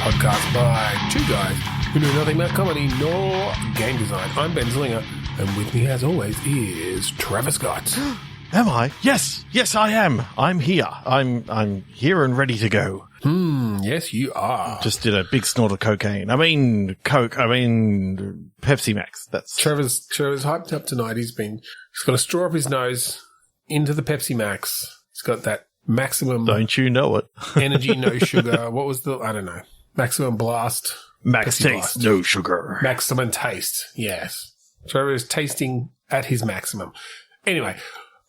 podcast by two guys who know nothing about comedy nor game design. I'm Ben Zlinger, and with me, as always, is Trevor Scott. Am I? Yes, I am. I'm here. I'm here and ready to go. Yes, you are. Just did a big snort of cocaine. I mean, Coke. I mean, Pepsi Max. That's Trevor's hyped up tonight. He's got a straw up his nose into the Pepsi Max. He's got that maximum. Don't you know it? Energy, no sugar. What was I don't know. Maximum blast. Max Pepsi taste, Blast. no sugar. Maximum taste. Yes. Trevor is tasting at his maximum. Anyway.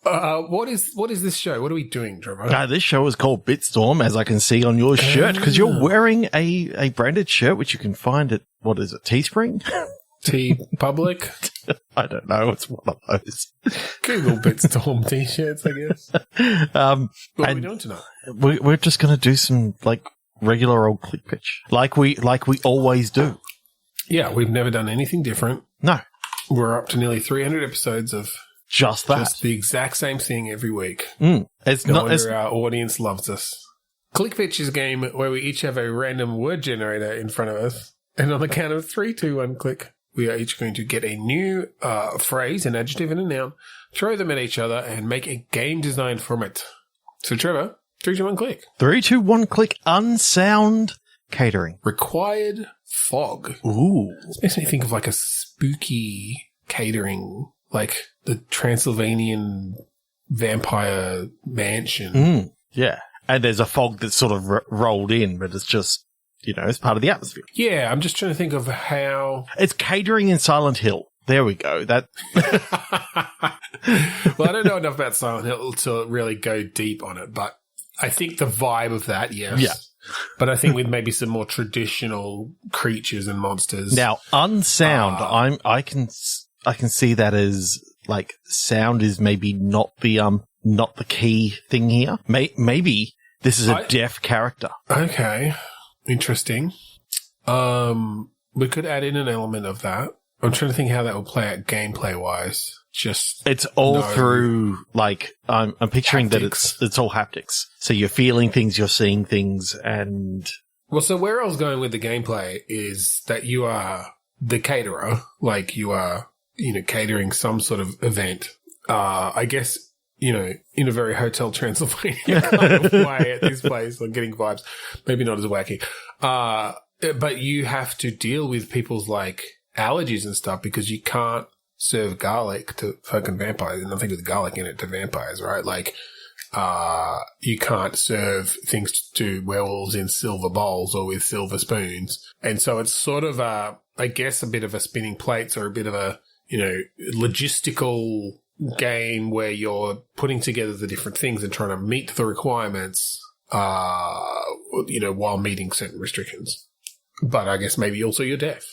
What is this show? What are we doing, Trevor? This show is called Bitstorm, as I can see on your shirt, because you're wearing a branded shirt, which you can find at, what is it, Teespring? Public? I don't know. It's one of those. Google Bitstorm t-shirts, I guess. What are we doing tonight? We're just going to do some, regular old click pitch. Like we always do. Yeah, we've never done anything different. No. We're up to nearly 300 episodes of just that. Just the exact same thing every week. It's no not wonder our audience loves us. Click Pitch is a game where we each have a random word generator in front of us. And on the count of 3, 2, 1, click, we are each going to get a new phrase, an adjective and a noun, throw them at each other, and make a game design from it. So, Trevor, 3, 2, 1, click. 3, 2, 1, click. Unsound catering. Required fog. Ooh. This makes me think of like a spooky catering, like the Transylvanian vampire mansion. Yeah. And there's a fog that's sort of rolled in, but it's just, it's part of the atmosphere. Yeah, I'm just trying to think of how... It's catering in Silent Hill. There we go. That. Well, I don't know enough about Silent Hill to really go deep on it, but I think the vibe of that, yes. Yeah. But I think with maybe some more traditional creatures and monsters. Now, unsound, I can see that as sound is maybe not the key thing here. Maybe this is a deaf character. Okay. Interesting. We could add in an element of that. I'm trying to think how that will play out gameplay wise. It's all through I'm picturing haptics. That it's all haptics. So you're feeling things, you're seeing things, and well, so where I was going with the gameplay is that you are the caterer, you are, catering some sort of event. I guess, in a very Hotel Transylvania kind of way at this place. I'm getting vibes. Maybe not as wacky. But you have to deal with people's allergies and stuff because you can't serve garlic to fucking vampires and nothing with garlic in it to vampires, right? You can't serve things to werewolves in silver bowls or with silver spoons. And so it's sort of I guess a bit of a spinning plates or a bit of a, logistical game where you're putting together the different things and trying to meet the requirements, while meeting certain restrictions. But I guess maybe also you're deaf.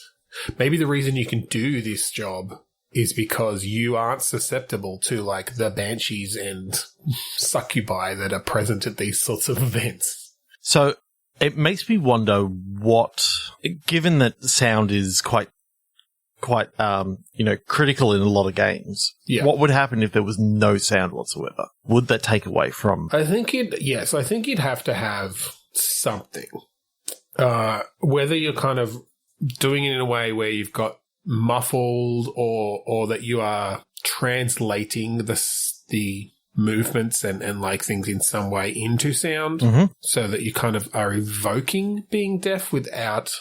Maybe the reason you can do this job is because you aren't susceptible to the banshees and succubi that are present at these sorts of events. So it makes me wonder given that sound is quite critical in a lot of games. Yeah. What would happen if there was no sound whatsoever? Would that take away from? I think you'd have to have something. Whether you're kind of doing it in a way where you've got muffled or that you are translating the movements and things in some way into sound so that you kind of are evoking being deaf without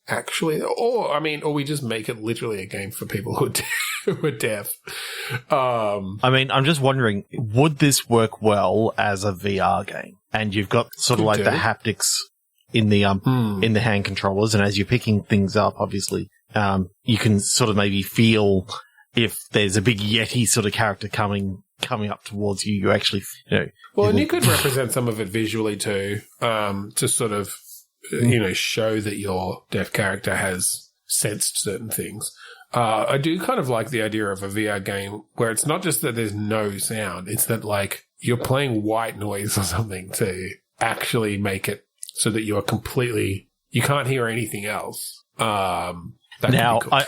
actually, or we just make it literally a game for people who are deaf. I'm just wondering, would this work well as a VR game? And you've got sort of the haptics in the in the hand controllers, and as you're picking things up, obviously, you can sort of maybe feel if there's a big Yeti sort of character coming up towards you. You actually, Well, and you could represent some of it visually too, to sort of, show that your deaf character has sensed certain things. I do kind of like the idea of a VR game where it's not just that there's no sound, it's that you're playing white noise or something to actually make it so that you are you can't hear anything else. Now, cool.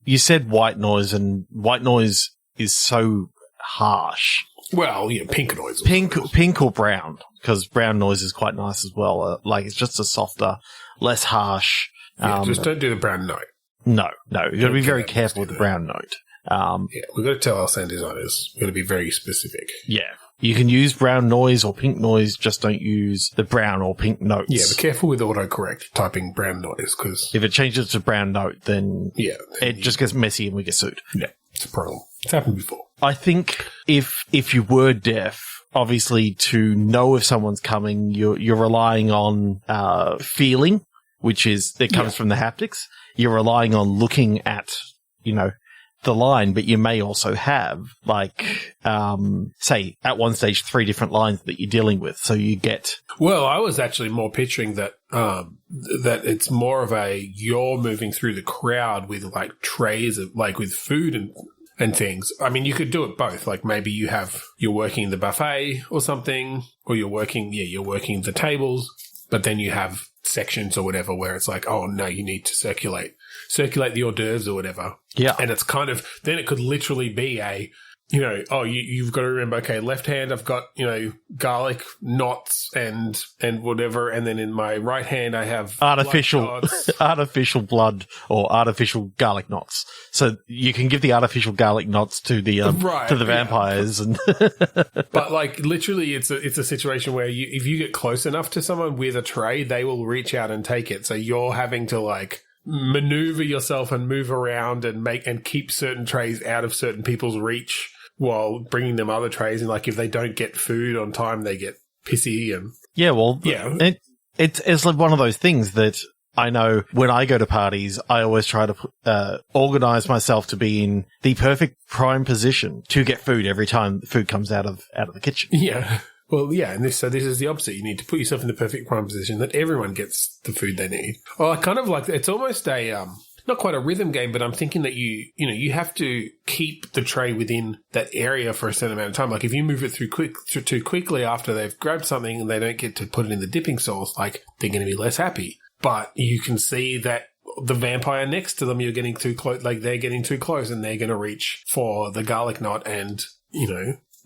You said white noise, and white noise is so harsh. Well, pink noise. Pink or brown, because brown noise is quite nice as well. It's just a softer, less harsh. Just don't do the brown note. No. You've got to be very careful with the brown note. We've got to tell our sound designers. We've got to be very specific. Yeah. You can use brown noise or pink noise, just don't use the brown or pink notes. Yeah, be careful with autocorrect typing brown noise, because if it changes to brown note, then it just gets messy and we get sued. Yeah, it's a problem. It's happened before. I think if you were deaf, obviously to know if someone's coming, you're relying on feeling, which comes from the haptics. You're relying on looking at, the line, but you may also have, say, at one stage, 3 different lines that you're dealing with. So you get... Well, I was actually more picturing that that it's more of you're moving through the crowd with, trays of, with food and things. I mean, you could do it both. Like, maybe you're working the buffet or something, or you're working the tables, but then you have sections or whatever where it's like, oh, no, you need to circulate the hors d'oeuvres or whatever. Yeah. And it's kind of, then it could literally be you've got to remember, okay, left hand, I've got, garlic knots and whatever. And then in my right hand, I have artificial blood or artificial garlic knots. So you can give the artificial garlic knots to the vampires. And but literally it's a situation where if you get close enough to someone with a tray, they will reach out and take it. So you're having to maneuver yourself and move around and keep certain trays out of certain people's reach while bringing them other trays. And if they don't get food on time, they get pissy. And it's like one of those things that I know when I go to parties, I always try to organize myself to be in the perfect prime position to get food every time food comes out of the kitchen. Yeah. Well, yeah, and this is the opposite. You need to put yourself in the perfect prime position that everyone gets the food they need. Well, I kind of it's almost a not quite a rhythm game, but I'm thinking that you have to keep the tray within that area for a certain amount of time. Like if you move it through too quickly after they've grabbed something and they don't get to put it in the dipping sauce, they're going to be less happy. But you can see that the vampire next to them, you're getting too close, they're getting too close, and they're going to reach for the garlic knot, and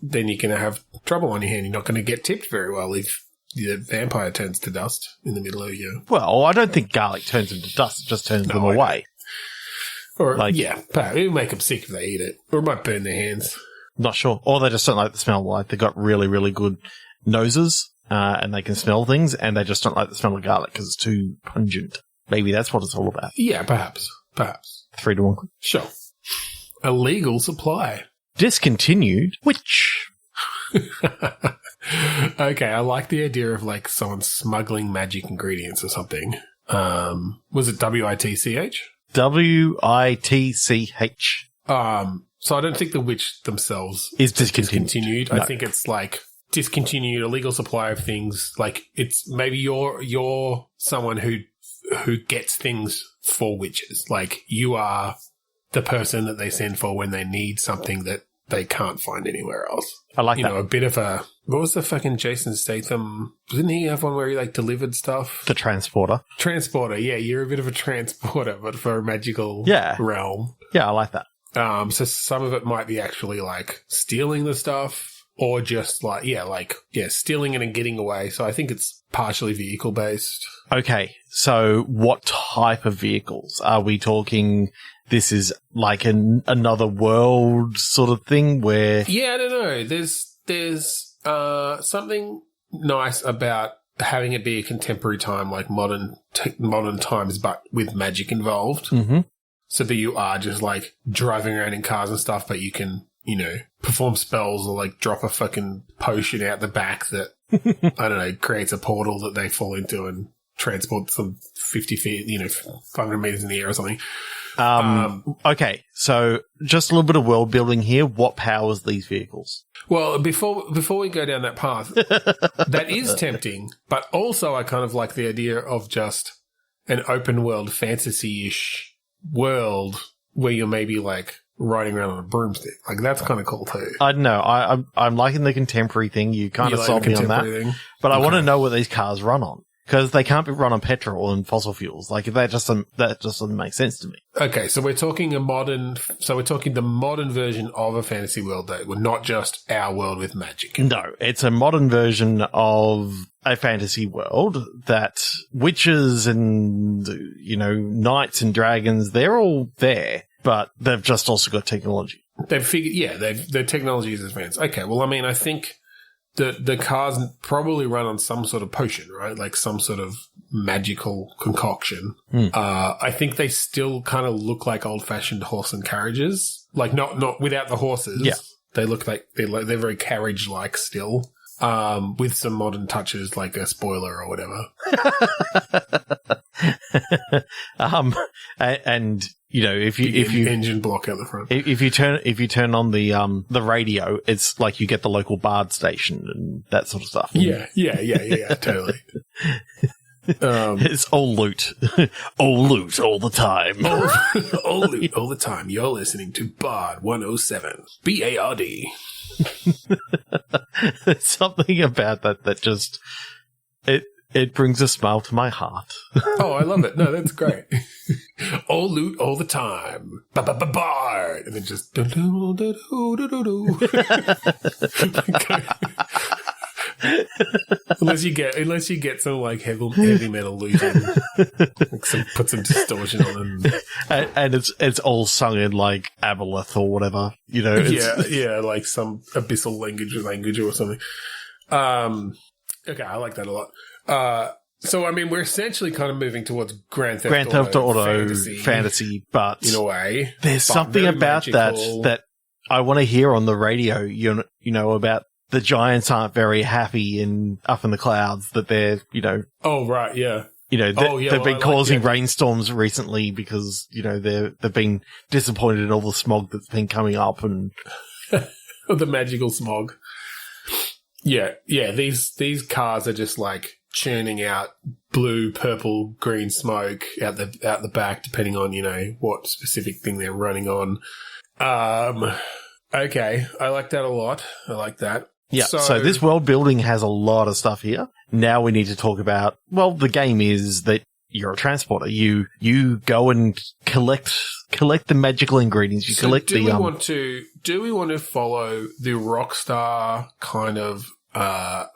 then you're going to have trouble on your hand. You're not going to get tipped very well if the vampire turns to dust in the middle of you. Well, I don't think garlic turns them to dust. It just turns them away. Or, perhaps it'll make them sick if they eat it. Or it might burn their hands. Not sure. Or they just don't like the smell. They've got really, really good noses, and they can smell things, and they just don't like the smell of garlic because it's too pungent. Maybe that's what it's all about. Yeah, perhaps. 3-1. Sure. Illegal supply. Discontinued, which... Okay, I like the idea of someone smuggling magic ingredients or something. Was it WITCH? WITCH. So I don't think the witch themselves is discontinued. No. I think it's discontinued illegal supply of things. It's maybe you're someone who gets things for witches. You are the person that they send for when they need something that they can't find anywhere else. I like that. A bit of a... What was the fucking Jason Statham... Didn't he have one where he, delivered stuff? The transporter. Transporter, yeah. You're a bit of a transporter, but for a magical realm. Yeah, I like that. So some of it might be actually, stealing the stuff, or just, stealing it and getting away. So I think it's partially vehicle-based. Okay, so what type of vehicles? Are we talking... This is another world sort of thing where... Yeah, I don't know. There's something nice about having it be a contemporary time, modern times, but with magic involved. Mm-hmm. So that you are just driving around in cars and stuff, but you can, perform spells or drop a fucking potion out the back that, I don't know, creates a portal that they fall into and transports them 50 feet, 500 meters in the air or something. Okay, so just a little bit of world building here. What powers these vehicles? Well, before we go down that path, that is tempting, but also I kind of like the idea of just an open world fantasy-ish world where you're maybe riding around on a broomstick. That's kind of cool too. I don't know. I'm liking the contemporary thing. You kind of sold me on that. But I want to know what these cars run on. Because they can't be run on petrol and fossil fuels. That just doesn't make sense to me. Okay, so we're talking the modern version of a fantasy world, though. We're not just our world with magic. No, it's a modern version of a fantasy world that witches and, knights and dragons, they're all there, but they've just also got technology. They've figured, their technology is advanced. Okay, well, I mean, I think the cars probably run on some sort of potion, right? Like some sort of magical concoction. I think they still kind of look like old-fashioned horse and carriages. Like not without the horses. Yeah. They look like they're very carriage-like still. With some modern touches like a spoiler or whatever. If you engine block out the front. If you turn on the radio, it's like you get the local B.A.R.D station and that sort of stuff. Yeah, totally. It's all loot. All loot all the time. All loot all the time. You're listening to B.A.R.D 107. B.A.R.D. There's something about that just it brings a smile to my heart. Oh, I love it. No, that's great. All loot all the time. B.A.R.D. And then just unless you get some like heavy metal looting, like put some distortion on them, and it's all sung in like Aboleth or whatever, like some abyssal language or something. Okay, I like that a lot. So I mean, we're essentially kind of moving towards Grand Theft Auto fantasy, but in a way, there's something about that I want to hear on the radio. About. The giants aren't very happy up in the clouds that they're, Oh, right, yeah. They've been causing rainstorms recently because, they've been disappointed in all the smog that's been coming up and... the magical smog. Yeah. These cars are just like churning out blue, purple, green smoke out the back, depending on, what specific thing they're running on. Okay. I like that a lot. I like that. Yeah, so this world building has a lot of stuff here. Now we need to talk about, the game is that you're a transporter. You go and collect the magical ingredients. Do we want to follow the Rockstar kind of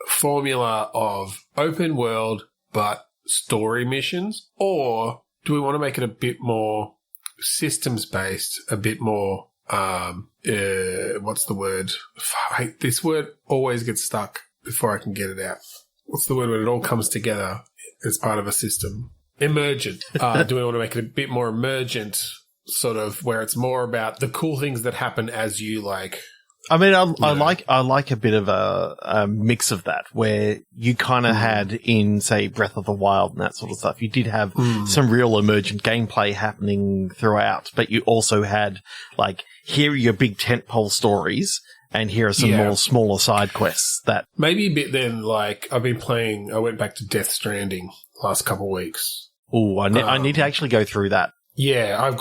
formula of open world but story missions, or do we want to make it a bit more systems based, a bit more what's the word? This word always gets stuck before I can get it out. What's the word when it all comes together as part of a system? Emergent. Do we want to make it a bit more emergent, sort of where it's more about the cool things that happen as you like? I mean, I like a bit of a mix of that, where you kind of had in, say, Breath of the Wild and that sort of stuff. You did have some real emergent gameplay happening throughout, but you also had, like, here are your big tentpole stories, and here are some more smaller side quests that... Maybe a bit then, like, I went back to Death Stranding last couple of weeks. Oh, I need to actually go through that. Yeah,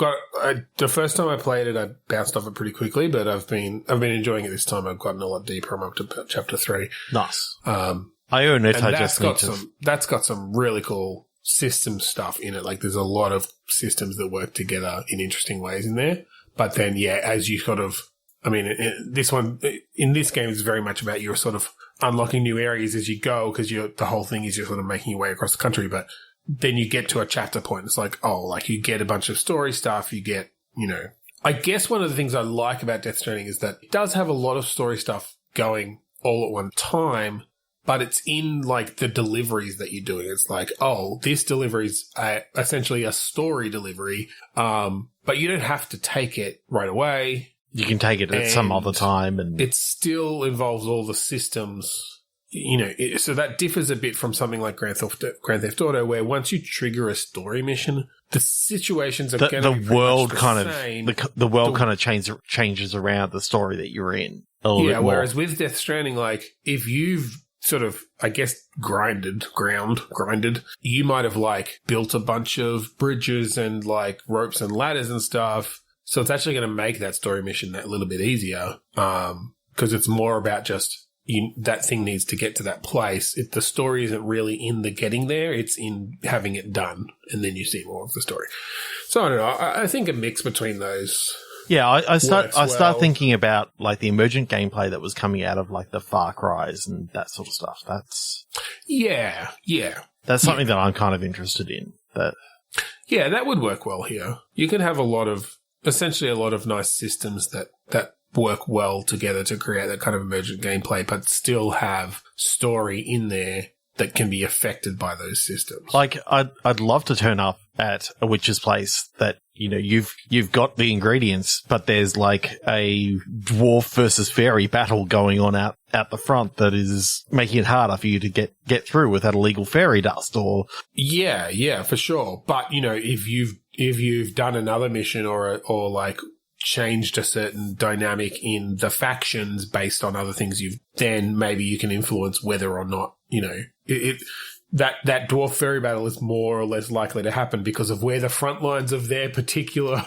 the first time I played it, I bounced off it pretty quickly, but I've been enjoying it this time. I've gotten a lot deeper. I'm up to chapter 3. Nice. I own it. That's got some really cool system stuff in it. Like, there's a lot of systems that work together in interesting ways in there. But then, as you sort of, in this game is very much about you're sort of unlocking new areas as you go, because the whole thing is you're sort of making your way across the country, but then you get to a chapter point. It's like, you get a bunch of story stuff. You get, I guess one of the things I like about Death Stranding is that it does have a lot of story stuff going all at one time, but it's in like the deliveries that you're doing. It's like, this delivery is essentially a story delivery. But you don't have to take it right away. You can take it at some other time. And it still involves all the systems. So that differs a bit from something like Grand Theft Auto, where once you trigger a story mission, the situations are going to be the world kind of changes around the story that you're in. Whereas with Death Stranding, like, if you've sort of, I guess, grinded, you might have like built a bunch of bridges and like ropes and ladders and stuff. So it's actually going to make that story mission that little bit easier, because it's more about just. That thing needs to get to that place. If the story isn't really in the getting there, it's in having it done, and then you see more of the story. So I don't know. I think a mix between those Yeah, I start well. thinking about like the emergent gameplay that was coming out of like the Far Cries and that sort of stuff. That's something that I'm kind of interested in. That would work well here. You can have essentially a lot of nice systems that work well together to create that kind of emergent gameplay, but still have story in there that can be affected by those systems. Like, I'd love to turn up at a witch's place that, you've got the ingredients, but there's like a dwarf versus fairy battle going on out the front that is making it harder for you to get through with that illegal fairy dust or... Yeah, for sure. But, if you've done another mission or like changed a certain dynamic in the factions based on other things then maybe you can influence whether or not, that dwarf fairy battle is more or less likely to happen because of where the front lines of their particular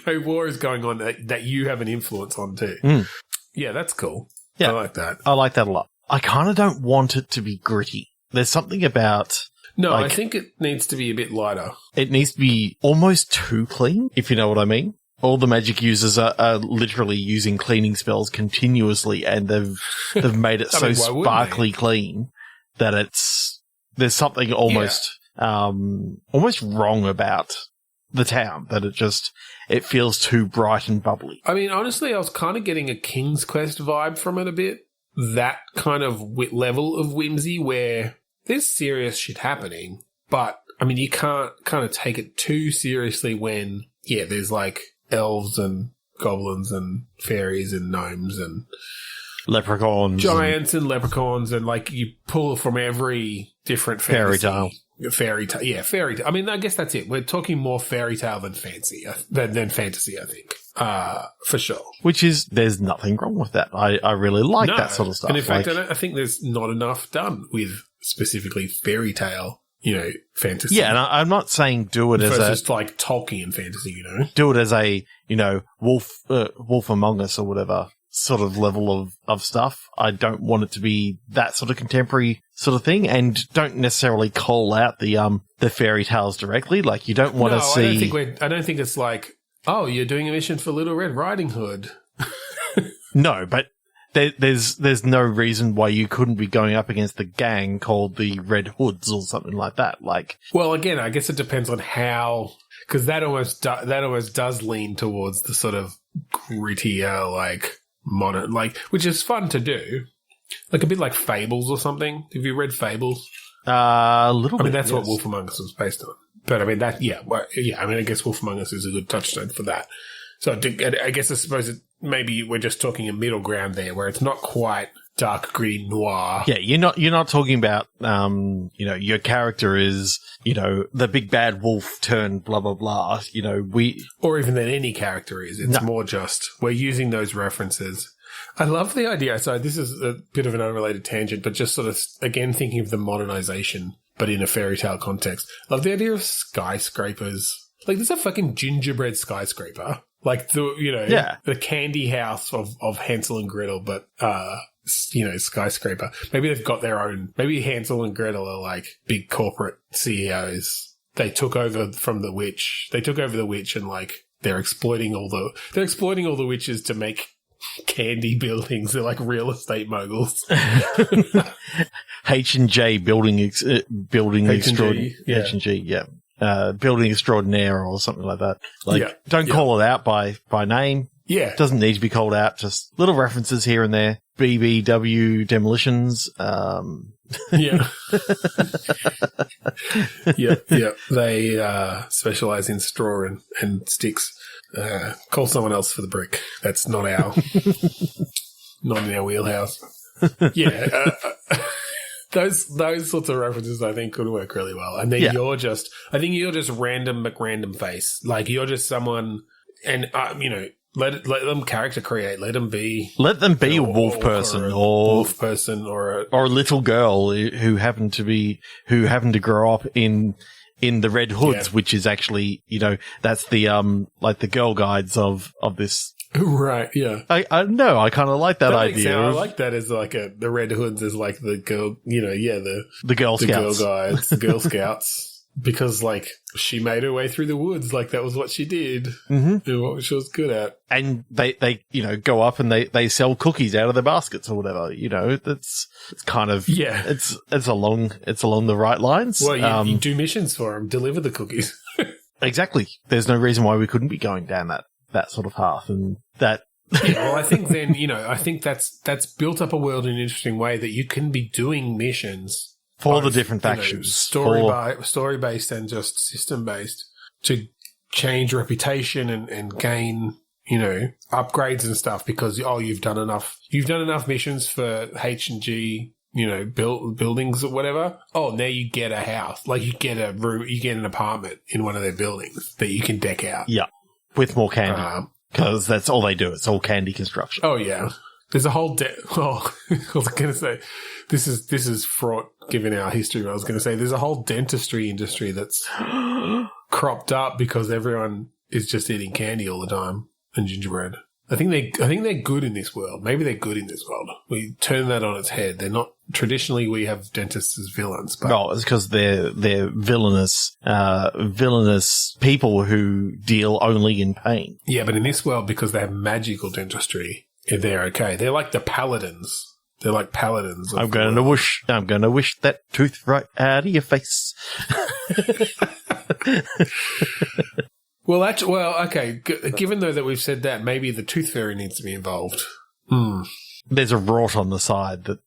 war is going on that you have an influence on too. Mm. Yeah, that's cool. Yeah, I like that. I like that a lot. I kind of don't want it to be gritty. There's something about... No, I think it needs to be a bit lighter. It needs to be almost too clean, if you know what I mean. All the magic users are literally using cleaning spells continuously, and they've made it so sparkly clean that there's something almost wrong about the town, that it feels too bright and bubbly. I mean, honestly, I was kind of getting a King's Quest vibe from it a bit. That kind of level of whimsy where there's serious shit happening, but I mean, you can't kind of take it too seriously when, there's like elves and goblins and fairies and gnomes and leprechauns, giants and leprechauns, and like you pull from every different fairytale. Fairytale. I mean, I guess that's it. We're talking more fairytale than fantasy, I think. For sure. Which is, there's nothing wrong with that. I really like that sort of stuff. And in fact, I think there's not enough done with specifically fairytale, fantasy. Yeah, and I'm not saying do it as just like Tolkien fantasy, do it as a, Wolf Among Us or whatever sort of level of stuff. I don't want it to be that sort of contemporary sort of thing, and don't necessarily call out the fairy tales directly. Like, you don't want to see... I don't think it's like, oh, you're doing a mission for Little Red Riding Hood. No, but there's no reason why you couldn't be going up against the gang called the Red Hoods or something like that. Like, well, again, I guess it depends on how, because that almost does lean towards the sort of grittier, like modern, like, which is fun to do, like a bit like Fables or something. Have you read Fables? A little bit. I mean, that's what Wolf Among Us was based on. But I mean, I mean, I guess Wolf Among Us is a good touchstone for that. So I suppose maybe we're just talking a middle ground there, where it's not quite dark, gritty, noir. Yeah, you're not talking about, your character is, the big bad wolf turned blah, blah, blah, or even that any character is. It's more just, we're using those references. I love the idea. So this is a bit of an unrelated tangent, but just sort of, again, thinking of the modernization, but in a fairy tale context. Love the idea of skyscrapers. Like, there's a fucking gingerbread skyscraper. Like, the candy house of Hansel and Gretel, but, skyscraper. Maybe they've got their own. Maybe Hansel and Gretel are like big corporate CEOs. They took over from the witch. They took over the witch, and like they're exploiting all the witches to make candy buildings. They're like real estate moguls. H&J building H&G, yeah. Building extraordinaire or something like that. Like, don't call it out by name. Yeah. Doesn't need to be called out. Just little references here and there. BBW demolitions. Yeah. Yeah. They specialize in straw and sticks. Call someone else for the brick. That's not not in our wheelhouse. Yeah. Those sorts of references, I think, could work really well. And then you're just random McRandom face. Like, you're just someone, and let them character create. Let them be a wolf person, or a little girl who happened to grow up in the Red Hoods, which is actually, that's the like the Girl Guides of this. Right, yeah. I know, I kind of like that idea. I like that as like the Red Hoods is like the girl, the Girl Scouts. the Girl Guides, the Girl Scouts. because, like, she made her way through the woods. Like, that was what she did. Mm-hmm. And what she was good at. And they go up and they sell cookies out of their baskets or whatever. It's kind of, it's along the right lines. Well, you do missions for them, deliver the cookies. Exactly. There's no reason why we couldn't be going down that sort of path, and that. Yeah, well, I think then, I think that's built up a world in an interesting way that you can be doing missions for the different factions, story-based and just system-based, to change reputation and gain, upgrades and stuff because, you've done enough missions for H&G, buildings or whatever. Oh, now you get a house. Like, you get a room, you get an apartment in one of their buildings that you can deck out. Yeah, with more candy. Because that's all they do. It's all candy construction. Oh, yeah. There's a whole I was going to say, this is fraught given our history, but I was going to say there's a whole dentistry industry that's cropped up because everyone is just eating candy all the time and gingerbread. I think they're good in this world. Maybe they're good in this world. We turn that on its head. They're not traditionally. We have dentists as villains, but no, it's because they're villainous people who deal only in pain. Yeah, but in this world, because they have magical dentistry, they're okay. They're like the paladins. They're like paladins. I'm going to wish that tooth right out of your face. Well, okay. Given though that we've said that, maybe the tooth fairy needs to be involved. There's a rort on the side that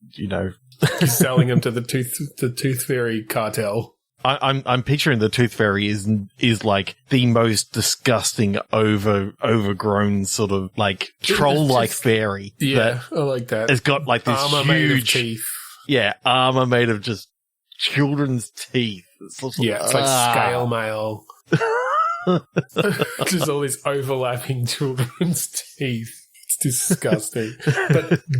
He's selling them to the tooth fairy cartel. I'm picturing the tooth fairy is like the most disgusting, overgrown sort of like troll-like fairy. Yeah, I like that. It's got like this armor huge made of teeth. Yeah, armor made of just children's teeth. It's like scale mail. Just all these overlapping children's teeth. It's disgusting.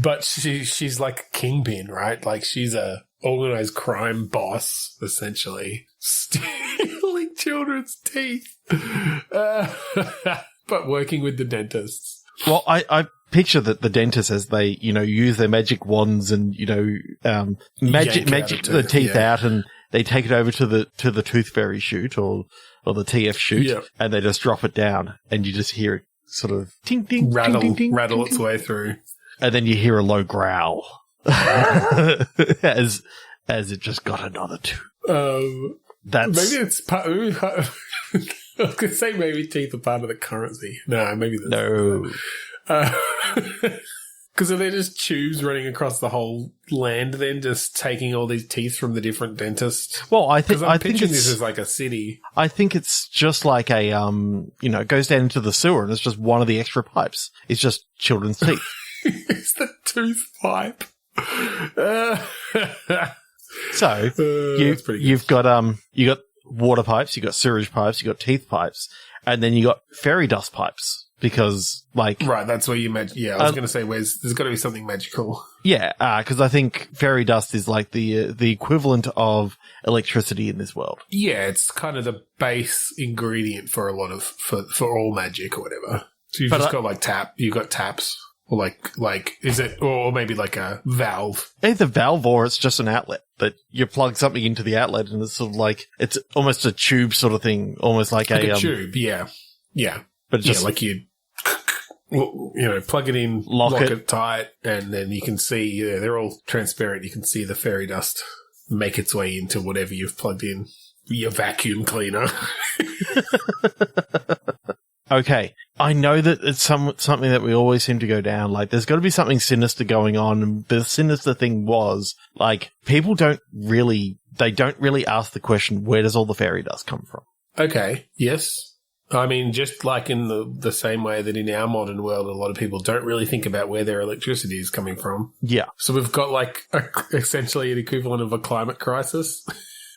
But she's like a kingpin, right? Like she's a organized crime boss, essentially, stealing children's teeth, but working with the dentists. Well, I picture that the dentists, as they use their magic wands and magic the teeth out, and they take it over to the tooth fairy chute or the TF chute, and they just drop it down, and you just hear it sort of ting ting rattle ting, ting, rattle ting, its ting. way through, and then you hear a low growl as it just got another tooth. That's maybe it's part. I was going to say maybe teeth are part of the currency. No, maybe that's no. Because they're just tubes running across the whole land, then just taking all these teeth from the different dentists. Well, I think this is like a city. I think it's just like a it goes down into the sewer, and it's just one of the extra pipes. It's just children's teeth. It's the tooth pipe. So you've got water pipes, you got sewage pipes, you got teeth pipes, and then you got fairy dust pipes. Because, right, that's where you meant. Yeah, I was going to say, there's got to be something magical. Yeah, because I think fairy dust is like the equivalent of electricity in this world. Yeah, it's kind of the base ingredient for a lot of for all magic or whatever. So you've just got you've got taps, or is it, or maybe like a valve? Either valve or it's just an outlet that you plug something into the outlet, and it's sort of like it's almost a tube sort of thing, almost like a tube. Yeah. But just like you. Plug it in, lock it tight, and then you can see, they're all transparent. You can see the fairy dust make its way into whatever you've plugged in, your vacuum cleaner. Okay. I know that it's something that we always seem to go down. Like, there's got to be something sinister going on. And the sinister thing was, like, people don't really ask the question, where does all the fairy dust come from? Okay. Yes. I mean, just like in the same way that in our modern world, a lot of people don't really think about where their electricity is coming from. Yeah. So we've got essentially an equivalent of a climate crisis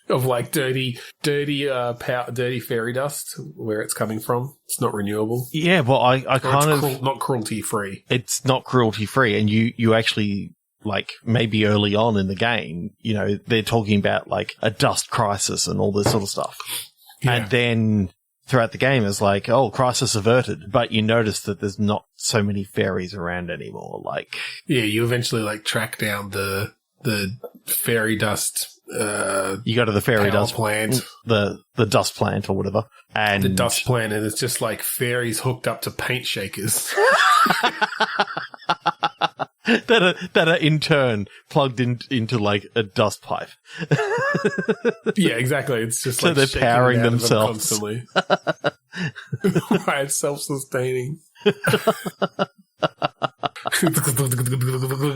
of like dirty fairy dust, where it's coming from. It's not renewable. Yeah. Well, I kind of not cruelty free. It's not cruelty free, and you actually. Like, maybe early on in the game, they're talking about like a dust crisis and all this sort of stuff. Yeah. And then throughout the game, it's like, oh, crisis averted. But you notice that there's not so many fairies around anymore. Like, yeah, you eventually like track down the fairy dust You go to the fairy dust plant, the dust plant or whatever, and the dust plant, and it's just like fairies hooked up to paint shakers that are in turn plugged into like a dust pipe. Yeah, exactly. It's just so like they're powering themselves constantly. Right, self-sustaining.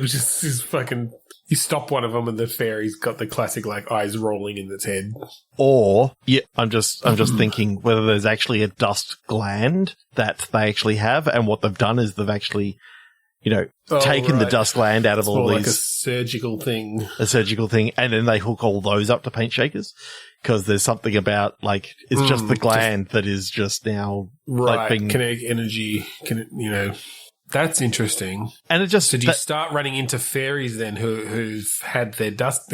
just fucking. You stop one of them, and the fairy's got the classic like eyes rolling in its head. Or I'm just thinking whether there's actually a dust gland that they actually have, and what they've done is they've actually, taken the dust gland out of it's all more these. Like a surgical thing, and then they hook all those up to paint shakers. Because there's something about, like, it's just the gland that is just now... Right, like kinetic energy, that's interesting. And it just... So do you start running into fairies then who've had their dust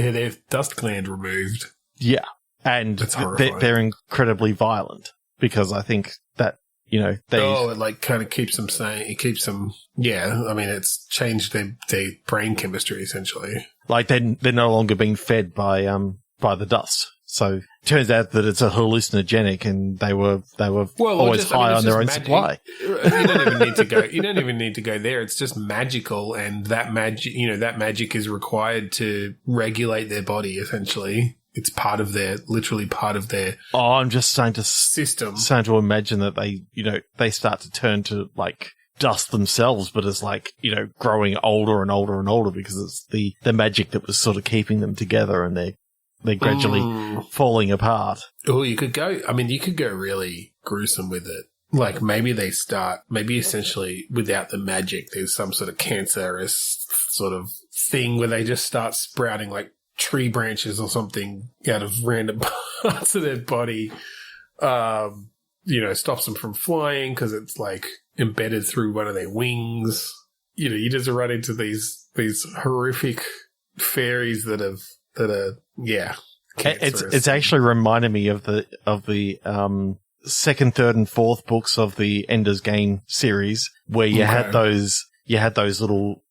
gland removed? Yeah. And they're incredibly violent. Because I think that, they... Oh, it, like, kind of keeps them sane. It keeps them... Yeah, I mean, it's changed their brain chemistry, essentially. Like, they're no longer being fed by the dust. So it turns out that it's a hallucinogenic, and they were always high on their own supply. You don't even need to go. You don't even need to go there. It's just magical, and that magic is required to regulate their body. Essentially, it's literally part of their. Oh, I'm just starting to system. Starting to imagine that they start to turn to like dust themselves, but it's like growing older and older and older because it's the magic that was sort of keeping them together, and they're gradually falling apart. Oh, you could go really gruesome with it. Like maybe essentially without the magic, there's some sort of cancerous sort of thing where they just start sprouting like tree branches or something out of random parts of their body. Stops them from flying because it's like embedded through one of their wings. You just run into these horrific fairies that are it's actually reminded me of the second, third, and fourth books of the Ender's Game series, where you had those little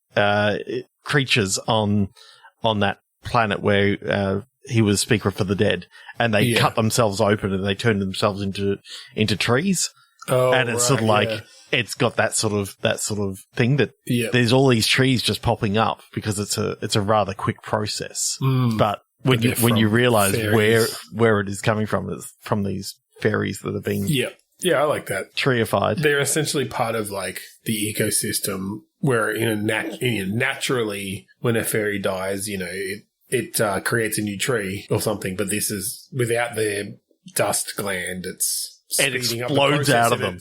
creatures on that planet where he was Speaker for the Dead, and they cut themselves open and they turned themselves into trees. Oh, and it's sort of like it's got that sort of thing that there's all these trees just popping up because it's a rather quick process. But when you realize where it is coming from, is from these fairies that are being I like that, treeified. They're essentially part of like the ecosystem where naturally when a fairy dies, it creates a new tree or something. But this is without their dust gland. It explodes out of them.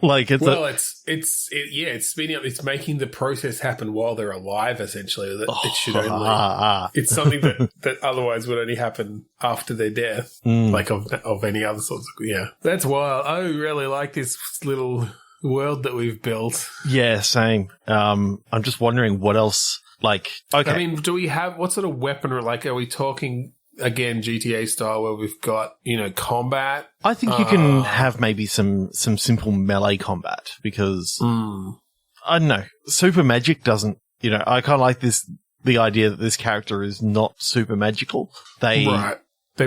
Like it's speeding up. It's making the process happen while they're alive. Essentially, it should only. It's something that otherwise would only happen after their death, like of any other sorts of. Yeah, that's wild. I really like this little world that we've built. Yeah, same. I'm just wondering what else. Like, okay, I mean, do we have what sort of weapon? Or like, are we talking? Again, GTA style, where we've got, combat. I think you can have maybe some simple melee combat because, I don't know, super magic doesn't, I kind of like the idea that this character is not super magical. They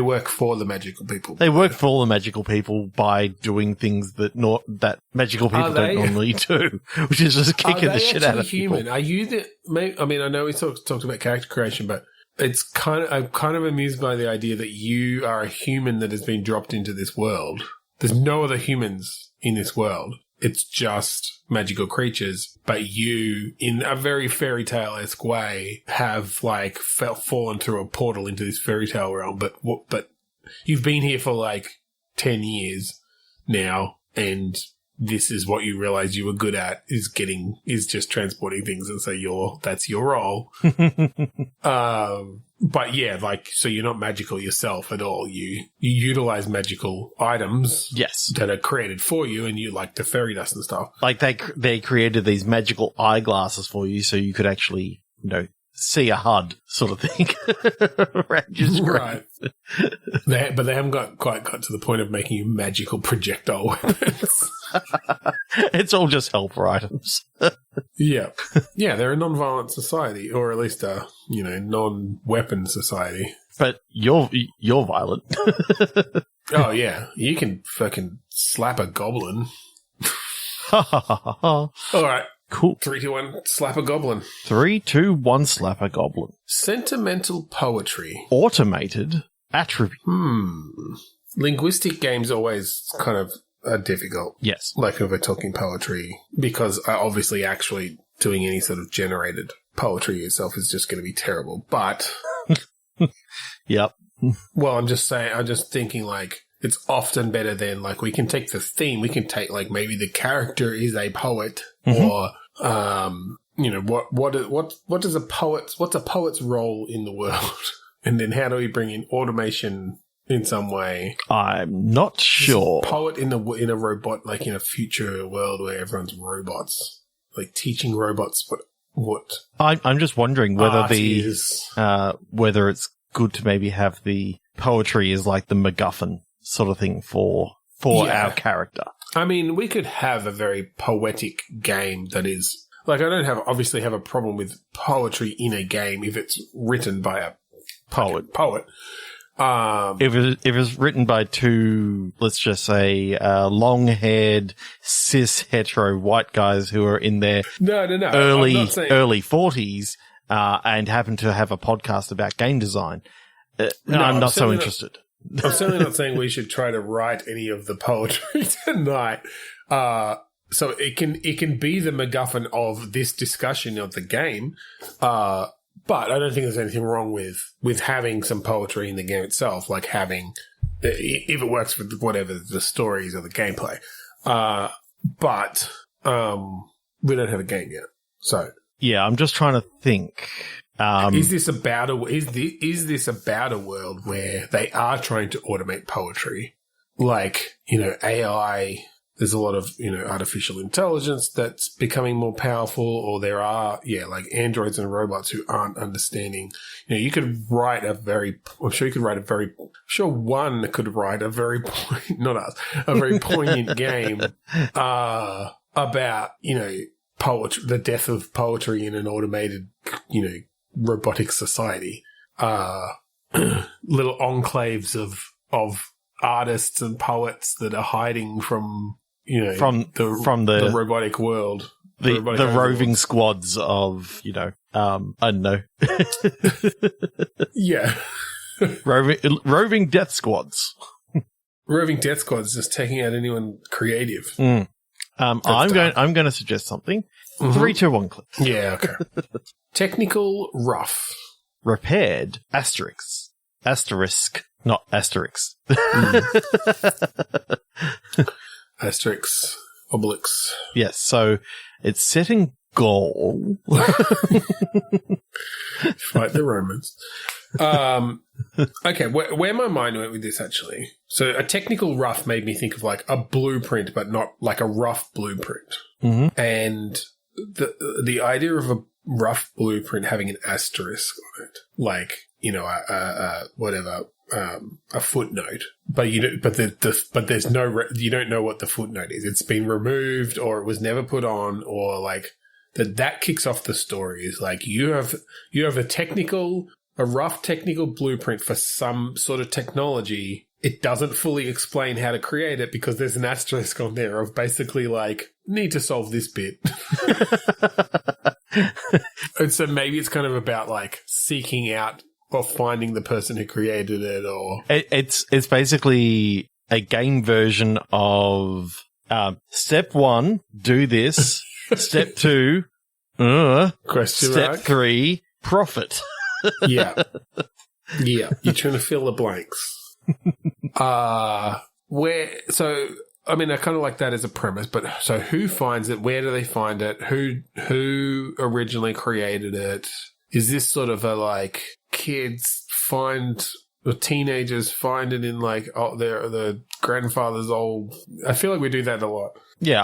work for the magical people. They work for the magical people by doing things that magical people don't normally do, which is just kicking the shit out of human? people. Are you I mean, I know we talked about character creation, but I'm kind of amused by the idea that you are a human that has been dropped into this world. There's no other humans in this world. It's just magical creatures. But you, in a very fairy tale-esque way, have like fallen through a portal into this fairy tale realm. But you've been here for like 10 years now, and this is what you realize you were good at is just transporting things. And so that's your role. But yeah, like, so you're not magical yourself at all. You utilize magical items. Yes. That are created for you, and you like the fairy dust and stuff. Like they created these magical eyeglasses for you so you could actually, see a HUD sort of thing. Right. But they haven't quite got to the point of making you magical projectile weapons. It's all just helper items. Yeah. Yeah, they're a non-violent society, or at least a, non-weapon society. But you're violent. Oh, yeah. You can fucking slap a goblin. All right. Cool. 3, 2, 1, slap a goblin. 3, 2, 1, slap a goblin. Sentimental poetry. Automated attribute. Linguistic games always kind of are difficult. Yes. Like if we're talking poetry, because obviously actually doing any sort of generated poetry itself is just going to be terrible. But yep. Well, I'm just thinking like it's often better than like we can take the theme, we can take like maybe the character is a poet or what's a poet's role in the world? And then how do we bring in automation in some way? I'm not sure. Poet in a robot, like in a future world where everyone's robots, like teaching robots what I'm just wondering whether whether it's good to maybe have the poetry as like the MacGuffin sort of thing for our character. I mean, we could have a very poetic game that is like I don't obviously have a problem with poetry in a game if it's written by a poet. If it was written by two, let's just say, long-haired, cis, hetero white guys who are in their early 40s and happen to have a podcast about game design, I'm not so interested. I'm certainly not saying we should try to write any of the poetry tonight. So it can be the MacGuffin of this discussion of the game. But I don't think there's anything wrong with having some poetry in the game itself, like having, if it works with whatever the stories or the gameplay. But we don't have a game yet, so yeah, I'm just trying to think. Is this about a world where they are trying to automate poetry, like AI? There's a lot of, artificial intelligence that's becoming more powerful, or there are, like androids and robots who aren't understanding. You could write one could write a very, not us, a very poignant game, about, poetry, the death of poetry in an automated, robotic society. Little enclaves of artists and poets that are hiding from the robotic world, the roving squads of I don't know, yeah, roving death squads, just taking out anyone creative. I'm going to suggest something. 3, 2, 1, click. Yeah, okay. Technical rough, repaired asterisk, not asterisk. Asterix, Obelix. Yes, so it's set in Gaul. Fight the Romans. Okay, where my mind went with this, actually. So a technical rough made me think of like a blueprint, but not like a rough blueprint. Mm-hmm. And the idea of a rough blueprint having an asterisk on it, like, a footnote, but there's no, you don't know what the footnote is. It's been removed, or it was never put on, or like that kicks off the story. Is like you have a rough technical blueprint for some sort of technology. It doesn't fully explain how to create it because there's an asterisk on there of basically like need to solve this bit. And so maybe it's kind of about like seeking out or finding the person who created it, or it's basically a game version of step 1, do this. Step 2, question step mark. 3, profit. Yeah, you're trying to fill the blanks. I kind of like that as a premise, but so who finds it? Where do they find it? Who originally created it? Is this sort of a like kids find or teenagers find it in like the grandfather's old? I feel like we do that a lot. Yeah,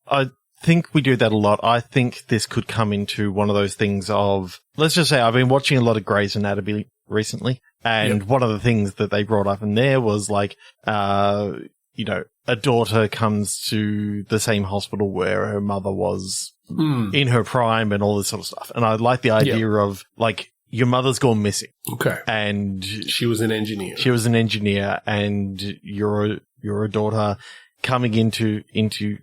I think we do that a lot. I think this could come into one of those things of, let's just say I've been watching a lot of Grey's Anatomy recently, and one of the things that they brought up in there was like, a daughter comes to the same hospital where her mother was in her prime and all this sort of stuff. And I like the idea of like, your mother's gone missing. Okay. And she was an engineer. And you're a daughter coming into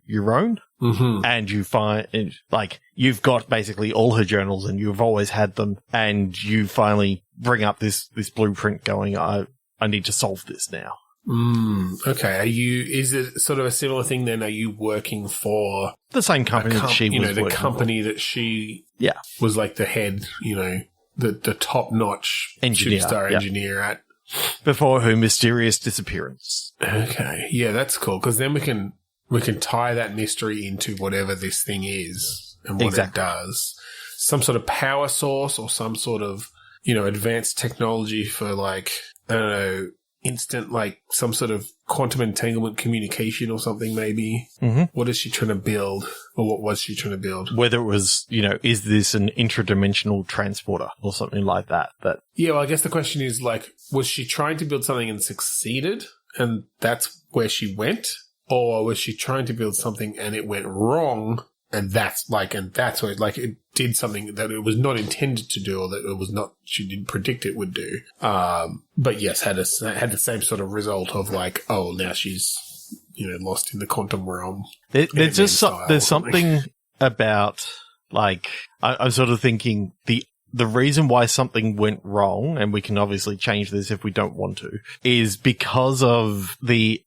your own. Mm-hmm. And you find, like, you've got basically all her journals and you've always had them, and you finally bring up this blueprint going, I need to solve this now. Okay. Is it sort of a similar thing then? Are you working for the same company that she was the working company for? That she Yeah. was like the head, the top-notch superstar engineer at? Before her mysterious disappearance. Okay. Yeah, that's cool, because then we can tie that mystery into whatever this thing is and what it does. Some sort of power source or some sort of, advanced technology for, like, I don't know, instant, like, some sort of quantum entanglement communication or something, maybe. Mm-hmm. What is she trying to build? Or what was she trying to build? Whether it was, is this an intradimensional transporter or something like that? Yeah, well, I guess the question is, like, was she trying to build something and succeeded, and that's where she went? Or was she trying to build something and it went wrong, and that's where, like, it did something that it was not intended to do, or that it was not, she didn't predict it would do. But yes, had the same sort of result of, like, oh, now she's, lost in the quantum realm. There's something about, like, I'm sort of thinking the reason why something went wrong, and we can obviously change this if we don't want to, is because of the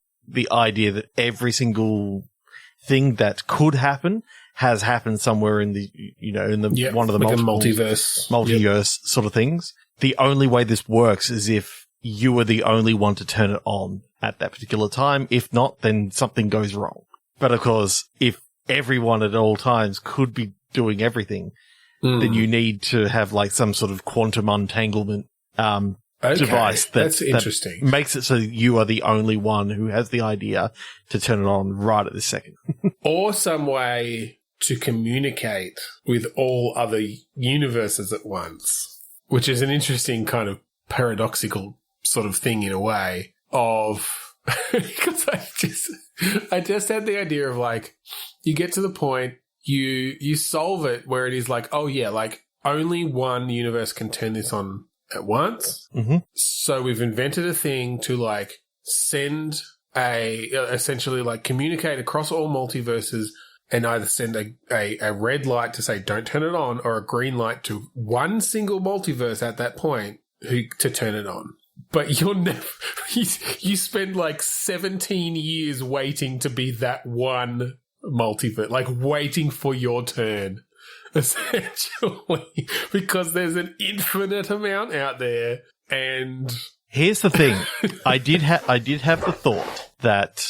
idea that every single thing that could happen has happened somewhere in the, one of the like multiverse sort of things. The only way this works is if you were the only one to turn it on at that particular time. If not, then something goes wrong. But of course, if everyone at all times could be doing everything, then you need to have, like, some sort of quantum untanglement device that's interesting. That makes it so you are the only one who has the idea to turn it on right at this second. Or some way to communicate with all other universes at once, which is an interesting kind of paradoxical sort of thing in a way of, because I just had the idea of, like, you get to the point, you solve it where it is like, oh yeah, like, only one universe can turn this on at once. Mm-hmm. So we've invented a thing to, like, send essentially, like, communicate across all multiverses, and either send a red light to say don't turn it on, or a green light to one single multiverse at that point to turn it on. But you're never, you spend like 17 years waiting to be that one multiverse, like waiting for your turn, essentially, because there's an infinite amount out there. And here's the thing. I did have the thought that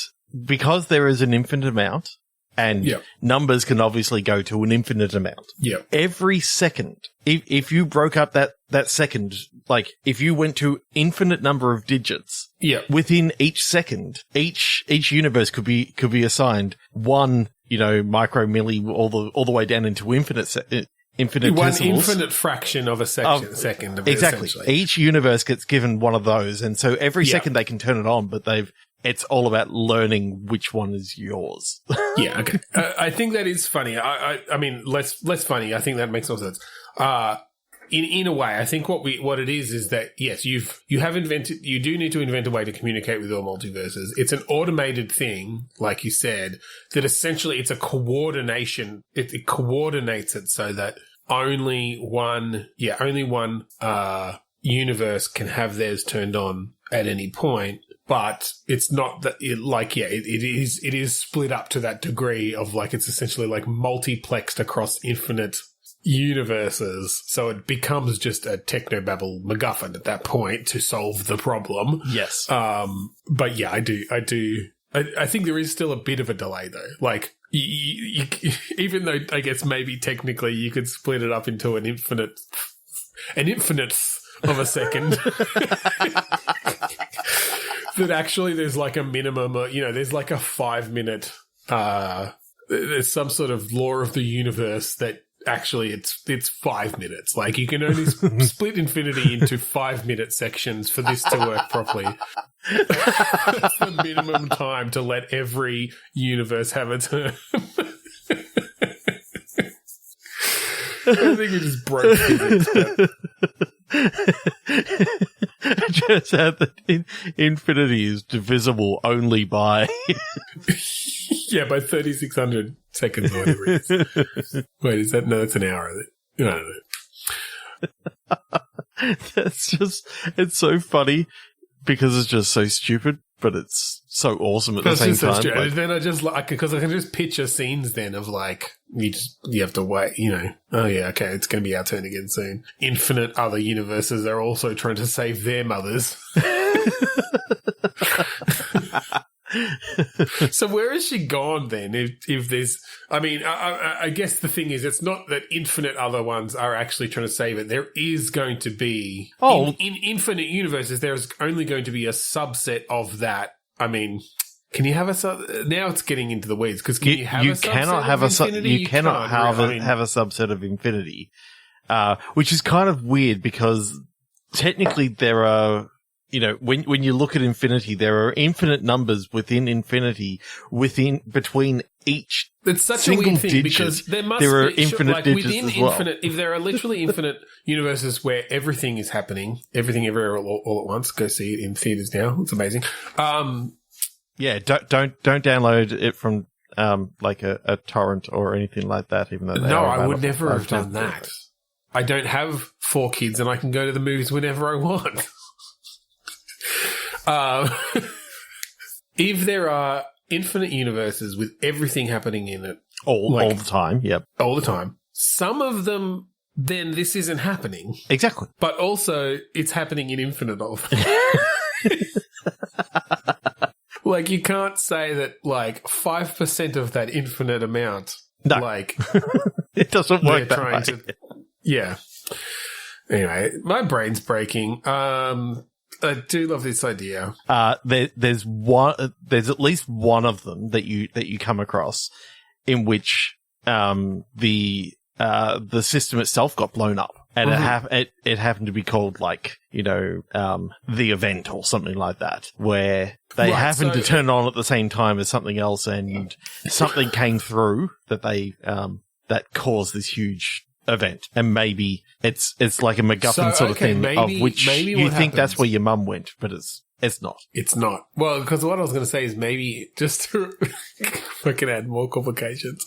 because there is an infinite amount, and numbers can obviously go to an infinite amount. Yep. Every second, if you broke up that second, like if you went to infinite number of digits, within each second, each universe could be assigned one, micro milli all the way down into infinite one infinite fraction of a second. Exactly. Each universe gets given one of those, and so every second they can turn it on, but it's all about learning which one is yours. Yeah, okay. I think that is funny. I mean, less funny. I think that makes more sense. In a way, I think what it is that, yes, you do need to invent a way to communicate with all multiverses. It's an automated thing, like you said, that essentially it's a coordination. It coordinates it so that only one universe can have theirs turned on at any point. But it's not that it is split up to that degree of, like, it's essentially like multiplexed across infinite universes. So it becomes just a technobabble MacGuffin at that point to solve the problem. Yes. But yeah, I think there is still a bit of a delay though. Like, you, even though I guess maybe technically you could split it up into an infinite of a second. That actually there's like a minimum, there's like a 5-minute, there's some sort of law of the universe that actually it's 5 minutes. Like, you can only split infinity into 5-minute sections for this to work properly. That's the minimum time to let every universe have a turn. I think we just broke physics, but It turns out that infinity is divisible only by... Yeah, by 3,600 seconds or whatever it is. Wait, is that... No, that's an hour, is it? I don't know. It's so funny because it's just so stupid, but it's so awesome at the same time. So and then because I can just picture scenes then of like, you have to wait, oh yeah, okay, it's going to be our turn again soon. Infinite other universes are also trying to save their mothers. So where has she gone then? If there's, I guess the thing is, it's not that infinite other ones are actually trying to save it. There is going to be in infinite universes. There's only going to be a subset of that. Can you have a now? It's getting into the weeds because you cannot have a subset of infinity, which is kind of weird because technically there are. When you look at infinity, there are infinite numbers within infinity, between each. It's such a weird thing because there are infinite digits within as well. Infinite. If there are literally infinite universes where everything is happening, everything everywhere all at once. Go see it in theaters now. It's amazing. Yeah, don't download it from like a torrent or anything like that. Even though I would never have done that. I don't have 4 kids, and I can go to the movies whenever I want. If there are infinite universes with everything happening in it all the time, yep, all the time, some of them, then this isn't happening exactly. But also, it's happening in infinite of. Like you can't say that like 5% of that infinite amount. No, like it doesn't work that way. Yeah. Anyway, my brain's breaking. I do love this idea. There's at least one of them that you come across in which the system itself got blown up, and it happened to be called like the event or something like that, where they happened to turn on at the same time as something else, and something came through that they that caused this huge event, and maybe it's like a MacGuffin sort of thing, of which you think that's where your mum went, but it's not. It's not. Well, because what I was going to say is maybe just to fucking add more complications.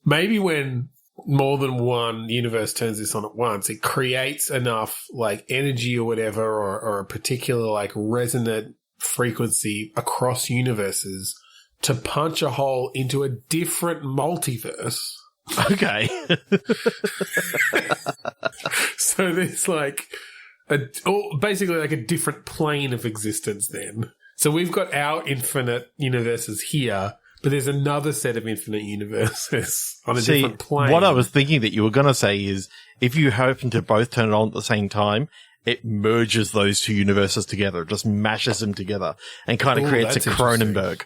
Maybe when more than one universe turns this on at once, it creates enough like energy or whatever, or a particular like resonant frequency across universes to punch a hole into a different multiverse. Okay. So there's like basically like a different plane of existence then. So we've got our infinite universes here, but there's another set of infinite universes on a different plane. What I was thinking that you were going to say is if you happen to both turn it on at the same time, it merges those two universes together. It just mashes them together and kind of creates a Cronenberg.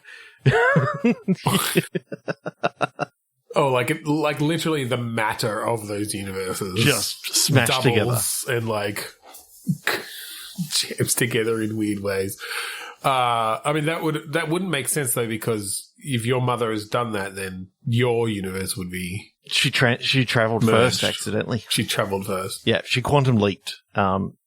Oh, like literally the matter of those universes just smashed together and like jams together in weird ways. That wouldn't make sense though, because if your mother has done that, then your universe would be she traveled merged. First accidentally. She traveled first. Yeah, she quantum leaped.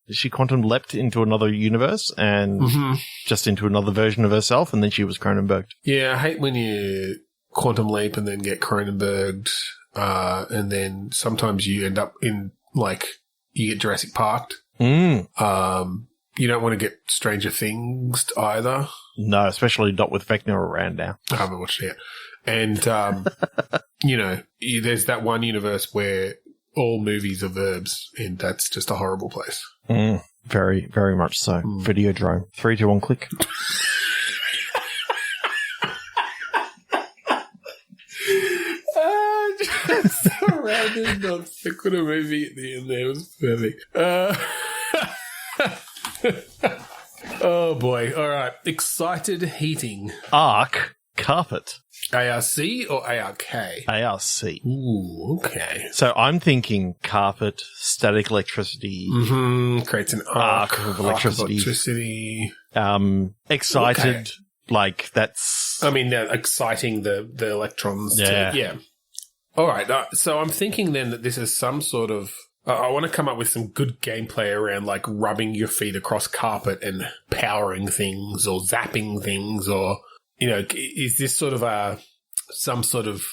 She quantum leapt into another universe and just into another version of herself, and then she was Cronenberged. Yeah, I hate when you quantum leap and then get Cronenberged, and then sometimes you end up in like you get Jurassic Parked. You don't want to get Stranger Things either. No, especially not with Vecna around now. I haven't watched it yet. And there's that one universe where all movies are verbs, and that's just a horrible place. Very, very much so. Videodrome. 3, 2, 1, click. Just a random non sequitur movie at the end there was perfect. Oh boy. All right. Excited heating. Arc carpet. ARC or ARK? ARC. Ooh, okay. So I'm thinking carpet, static electricity. Creates an arc of electricity. Excited. Okay. Like that's. I mean, they're exciting the electrons. Yeah. Yeah. All right. So I'm thinking then that this is some sort of I want to come up with some good gameplay around like rubbing your feet across carpet and powering things or zapping things, or, you know, is this sort of some sort of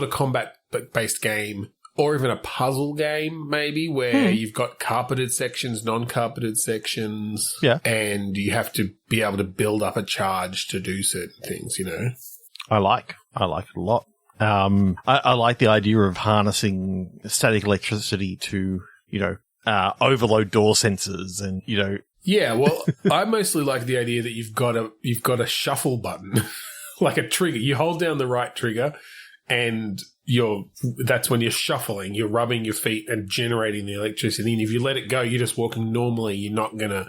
combat-based game, or even a puzzle game, maybe, where you've got carpeted sections, non-carpeted sections, and you have to be able to build up a charge to do certain things, you know? I like it a lot. I like the idea of harnessing static electricity to, you know, overload door sensors and, you know. Yeah, well, I mostly like the idea that you've got a shuffle button, like a trigger. You hold down the right trigger and that's when you're shuffling, you're rubbing your feet and generating the electricity. And if you let it go, you're just walking normally, you're not gonna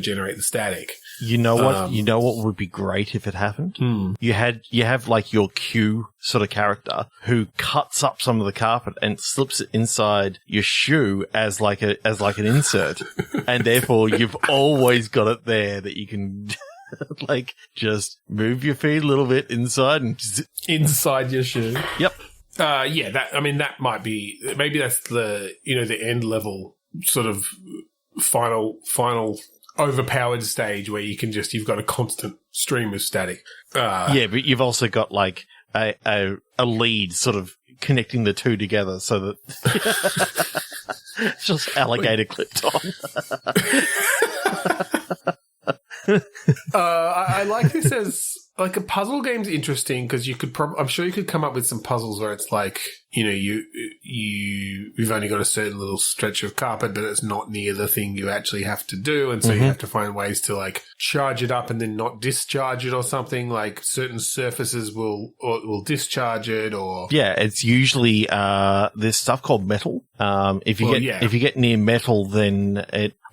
generate the static. You know what? You know what would be great if it happened? You have like your Q sort of character who cuts up some of the carpet and slips it inside your shoe as like an insert, and therefore you've always got it there that you can like just move your feet a little bit inside and inside your shoe. Yep. That might be, maybe that's the, you know, the end level sort of final overpowered stage where you've got a constant stream of static. But you've also got like a lead sort of connecting the two together so that it's just alligator clipped on. I like this as like a puzzle game's interesting because I'm sure you could come up with some puzzles where it's like, you know, you've only got a certain little stretch of carpet, but it's not near the thing you actually have to do, and so you have to find ways to like charge it up and then not discharge it or something. Like certain surfaces will discharge it, or it's usually there's stuff called metal. If you get near metal, then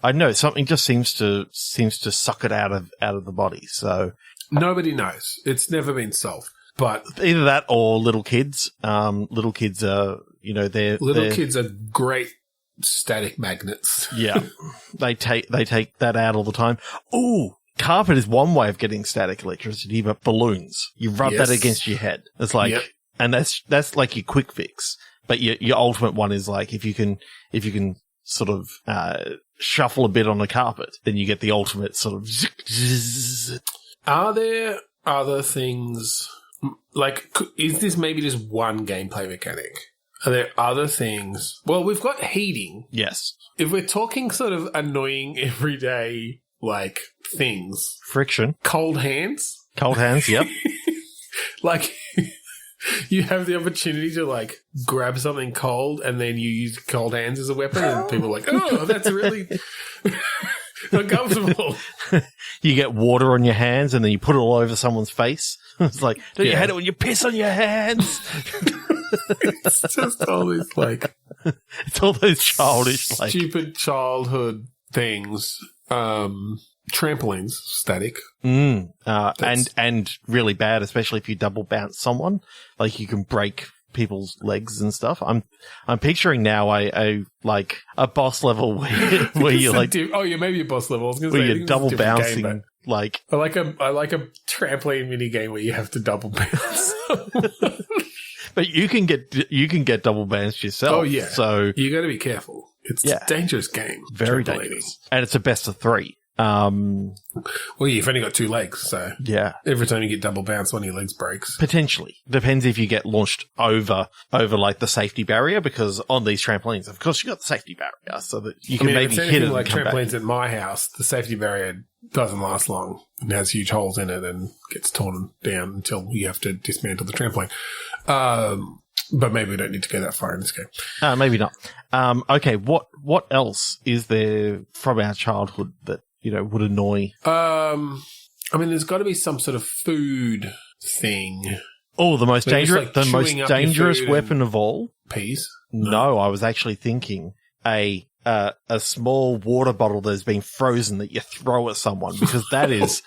I don't know, something just seems to suck it out of the body. So nobody knows. It's never been solved. But either that or little kids. Little kids are, you know, kids are great static magnets. Yeah. They take that out all the time. Ooh, carpet is one way of getting static electricity, but balloons. You rub that against your head. It's like, and that's like your quick fix. But your ultimate one is like, if you can sort of, shuffle a bit on the carpet, then you get the ultimate sort of. Are there other things, like, is this maybe just one gameplay mechanic? Are there other things? Well, we've got heating. Yes. If we're talking sort of annoying everyday, like, things. Friction. Cold hands. Cold hands, yep. Like, you have the opportunity to, like, grab something cold and then you use cold hands as a weapon and people are like, oh, that's really uncomfortable. You get water on your hands and then you put it all over someone's face. It's like, don't you hate it when you piss on your hands? It's just all these, like... It's all those childish, like... stupid childhood things. Trampolines, static. And really bad, especially if you double bounce someone. Like, you can break people's legs and stuff. I'm picturing now a boss level where you're like... maybe a boss level. I was gonna say, you're double bouncing, game, like... I like a trampoline mini game where you have to double bounce. But you can get double bounced yourself. Oh, yeah. So... you gotta be careful. It's a dangerous game. Very dangerous. And it's a best of 3. Well, you've only got 2 legs, so every time you get double bounce, one of your legs breaks. Potentially. Depends if you get launched over like the safety barrier, because on these trampolines, of course, you got the safety barrier, so that you can maybe hit it. Like trampolines at my house, the safety barrier doesn't last long and has huge holes in it and gets torn down until you have to dismantle the trampoline. But maybe we don't need to go that far in this game. Maybe not. Okay, what else is there from our childhood that, you know, would annoy? There's got to be some sort of food thing. Oh, the most dangerous weapon of all? Peas? No, I was actually thinking a small water bottle that's been frozen that you throw at someone, because that is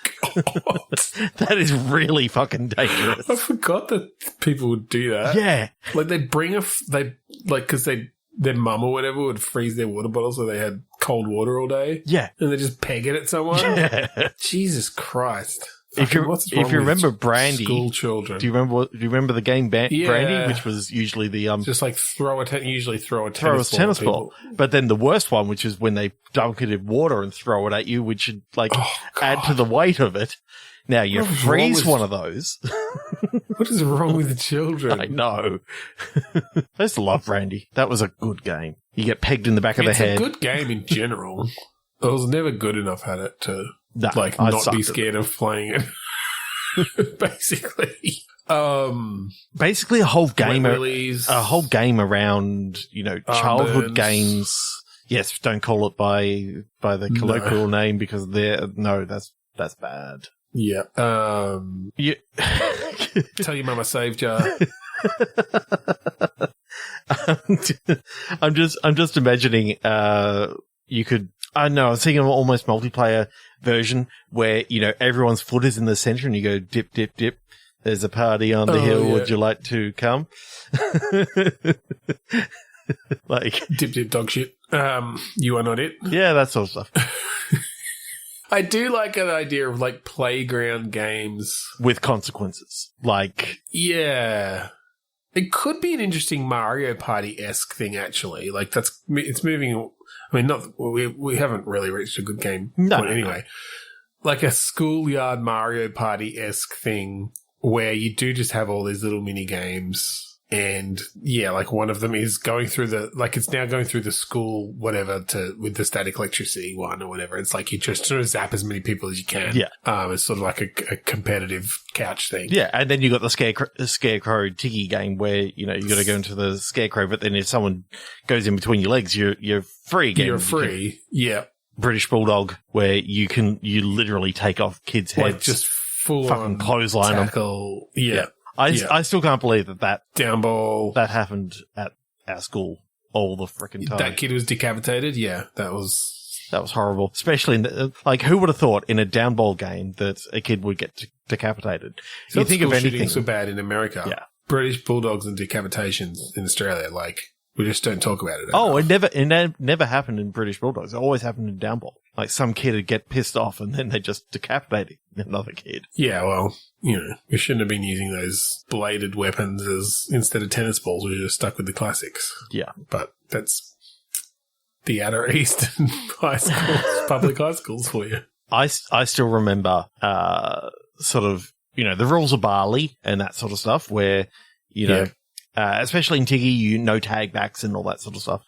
that is really fucking dangerous. I forgot that people would do that. Yeah, like they bring because their mum or whatever would freeze their water bottle so they had cold water all day. Yeah, and they just peg it at someone. Yeah, Jesus Christ. If you remember Brandy, school children. Do you remember the game Brandy, which was usually the just like throw a tennis ball. But then the worst one, which is when they dunk it in water and throw it at you, which should add to the weight of it. Now you freeze one of those. What is wrong with the children? I know. I used to love Brandy. That was a good game. You get pegged in the back of the head. It's a good game in general. I was never good enough at it to not be scared of playing it. Basically. Basically a whole game around, childhood games. Yes, don't call it by the colloquial name because that's bad. Yeah. Tell your mama saved ya. I'm just imagining you could. I know. I was thinking of an almost multiplayer version where everyone's foot is in the center and you go dip dip dip. There's a party on the hill. Yeah. Would you like to come? Like dip dip dog shit. You are not it. Yeah, that sort of stuff. I do like an idea of like playground games with consequences. Yeah. It could be an interesting Mario Party-esque thing, actually. Like, it's moving. I mean, we haven't really reached a good game point anyway. Like a schoolyard Mario Party-esque thing where you do just have all these little mini games. And yeah, like one of them is going through it's now going through the school, whatever, with the static electricity one or whatever. It's like you just sort of zap as many people as you can. Yeah. It's sort of like a competitive couch thing. Yeah. And then you got the scarecrow tiggy game where, you got to go into the scarecrow, but then if someone goes in between your legs, you're free again. You're free. Yeah. British Bulldog where you literally take off kids' heads. Like just full fucking clothesline tackle. Yeah. I still can't believe that down ball that happened at our school all the freaking time. That kid was decapitated. Yeah, that was horrible. Especially who would have thought in a down ball game that a kid would get decapitated? You think of anything shootings were bad in America. Yeah, British Bulldogs and decapitations in Australia. Like we just don't talk about it. Oh, it never happened in British Bulldogs. It always happened in down ball. Like some kid would get pissed off and then they just decapitate another kid. Yeah, well, we shouldn't have been using those bladed weapons instead of tennis balls. We were just stuck with the classics. Yeah. But that's the outer eastern high schools, public high schools for you. I still remember sort of, the rules of Barley and that sort of stuff where, especially in Tiggy, tag backs and all that sort of stuff,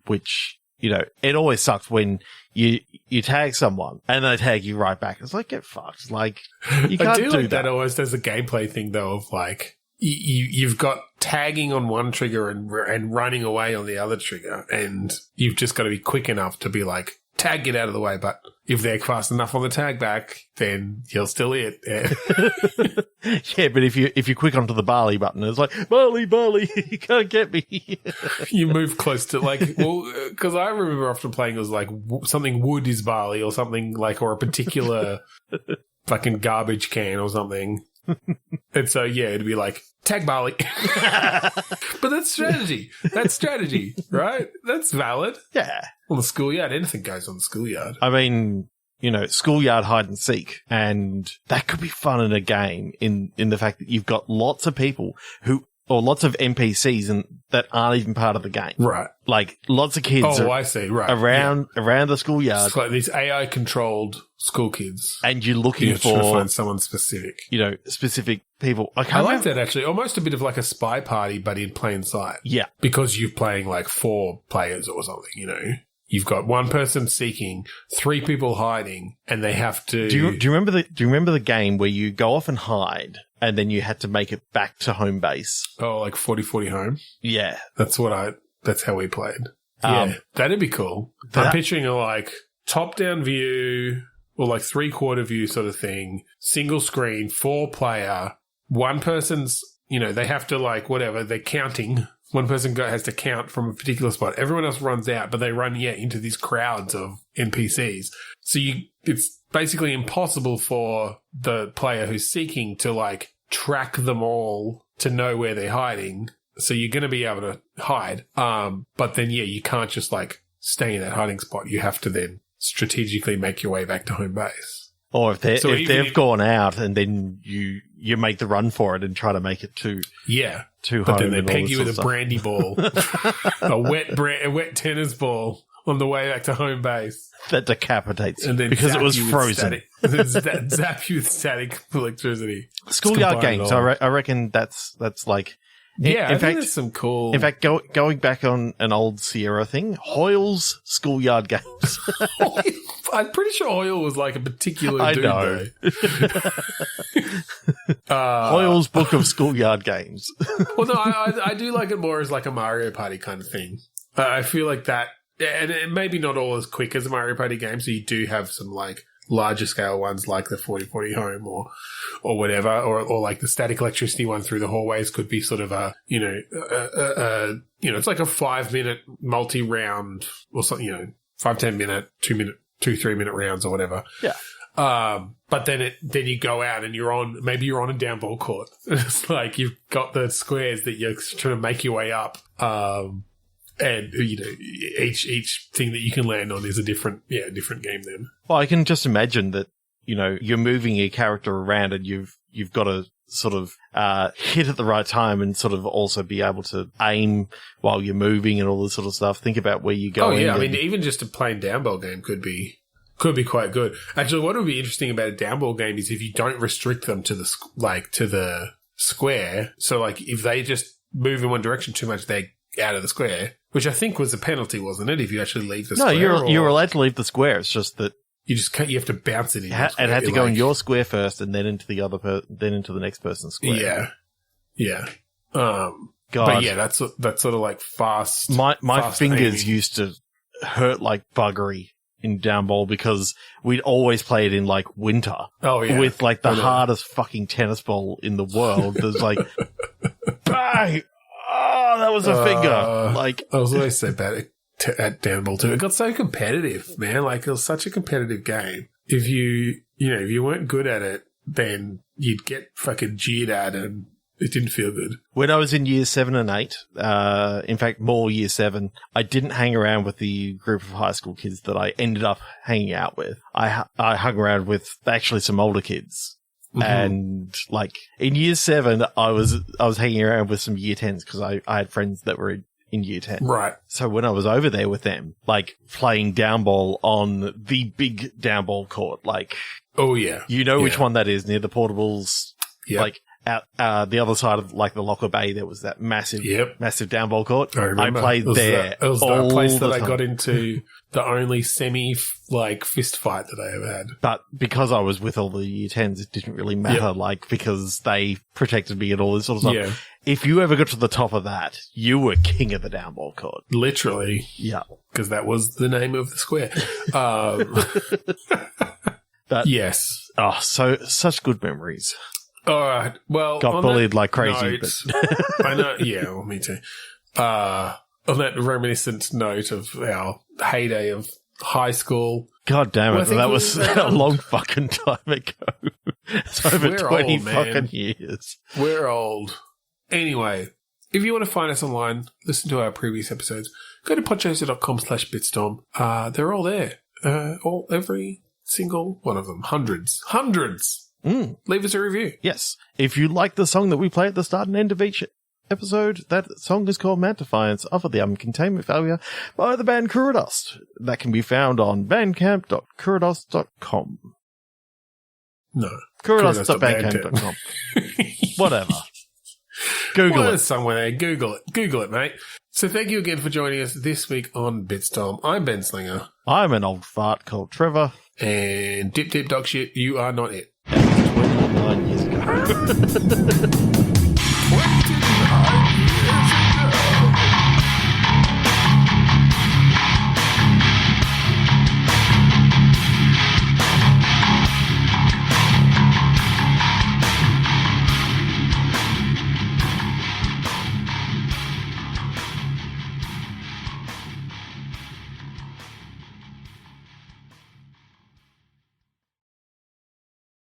which... it always sucks when you tag someone and they tag you right back. It's like, get fucked. Like, you can't do that. Almost as a gameplay thing, though, of like, you've got tagging on one trigger and running away on the other trigger, and you've just got to be quick enough to be like, tag, get out of the way. But if they're fast enough on the tag back, then you'll still hit. Yeah. Yeah, but if you're quick onto the Barley button, it's like, Barley, you can't get me. You move close to because I remember often playing it was like something wood is Barley or something like, or a particular fucking garbage can or something. And so, yeah, it'd be like, tag Barley. But that's strategy. That's strategy, right? That's valid. Yeah. On the schoolyard, anything goes on the schoolyard. I mean, schoolyard hide and seek, and that could be fun in a game in the fact that you've got lots of people or lots of NPCs that aren't even part of the game. Right. Like lots of kids I see. Right. around the schoolyard. It's like these AI controlled school kids. And you're looking for trying to find someone specific. Specific people. I like that actually. Almost a bit of like a spy party, but in plain sight. Yeah. Because you're playing like 4 players or something, You've got one person seeking, 3 people hiding, and they have to. Do you remember the game where you go off and hide, and then you had to make it back to home base? Oh, like 40-40 home. Yeah, that's how we played. Yeah, that'd be cool. I'm picturing a like top-down view or like 3/4 view sort of thing, single screen, 4-player. One person's, they have to like whatever they're counting. One person has to count from a particular spot. Everyone else runs out, but they run, into these crowds of NPCs. So it's basically impossible for the player who's seeking to, like, track them all to know where they're hiding. So you're going to be able to hide. But then, you can't just, like, stay in that hiding spot. You have to then strategically make your way back to home base. Or if they've gone out and then you make the run for it and try to make it to home. But then they peg you with a brandy ball, a wet tennis ball on the way back to home base. That decapitates and then because it was frozen. Zap you with static electricity. Schoolyard games. I reckon that's like. Yeah, in fact, there's some cool. In fact, going back on an old Sierra thing, Hoyle's schoolyard games. I'm pretty sure Hoyle was like a particular I dude, know. though. Hoyle's book of schoolyard games. Well, no, I do like it more as like a Mario Party kind of thing. I feel like that, and it maybe not all as quick as a Mario Party game, so you do have some like larger scale ones like the 4040 home or whatever, or like the static electricity one through the hallways could be sort of a, it's like a 5-minute multi-round or something, 5-10 minute, 2-3 minute rounds or whatever. Yeah. But then you go out and you're on a down ball court. It's like you've got the squares that you're trying to make your way up. And, each thing that you can land on is a different game then. Well, I can just imagine that, you're moving your character around and you've got to sort of hit at the right time and sort of also be able to aim while you're moving and all this sort of stuff. Think about where you're going. Oh, yeah. I mean, even just a plain down ball game could be quite good. Actually, what would be interesting about a down ball game is if you don't restrict them to the square. So, like, if they just move in one direction too much, they out of the square, which I think was a penalty, wasn't it? If you actually leave the square. No, you're allowed to leave the square. It's just that you have to bounce it in. It had to go in your square first, and then into the then into the next person's square. Yeah. God, but yeah, that's sort of like fast. My fast fingers aiming. used to hurt like buggery in down ball because we'd always play it in like winter. Oh yeah, with like the hardest fucking tennis ball in the world. There's like bang. Oh, that was a finger. Like I was always so bad at down ball too. It got so competitive, man. Like it was such a competitive game. If you weren't good at it, then you'd get fucking jeered at, and it didn't feel good. When I was in year 7 and 8, in fact more year 7, I didn't hang around with the group of high school kids that I ended up hanging out with. I hung around with actually some older kids. Mm-hmm. And like in year 7, I was hanging around with some year 10s because I had friends that were in year 10. Right. So when I was over there with them, like playing down ball on the big down ball court, like, oh yeah, which one that is near the portables, like out the other side of like the locker bay, there was that massive down ball court. I played there. It was the place that I got into the only fist fight that I ever had. But because I was with all the year 10s, it didn't really matter, because they protected me and all this sort of stuff. Yeah. If you ever got to the top of that, you were king of the down ball court. Literally. Yeah. Because that was the name of the square. Yes. Oh, such good memories. All right. Well, got bullied like crazy. But I know. Yeah, well, me too. On that reminiscent note of our heyday of high school. God damn it. That was a long fucking time ago. It's over 20 fucking years. We're old. Anyway, if you want to find us online, listen to our previous episodes, go to podchaser.com/bitstorm. They're all there. Every single one of them. Hundreds. Leave us a review. Yes. If you like the song that we play at the start and end of each episode, that song is called Mount Defiance off of the album Containment Failure by the band Kuradust. That can be found on bandcamp.kuradust.com. No. Kuradust.bandcamp.com. Whatever. Google it. Somewhere there. Google it, mate. So thank you again for joining us this week on Bitstorm. I'm Ben Slinger. I'm an old fart called Trevor. And dip dog shit, you are not it. 29 years ago.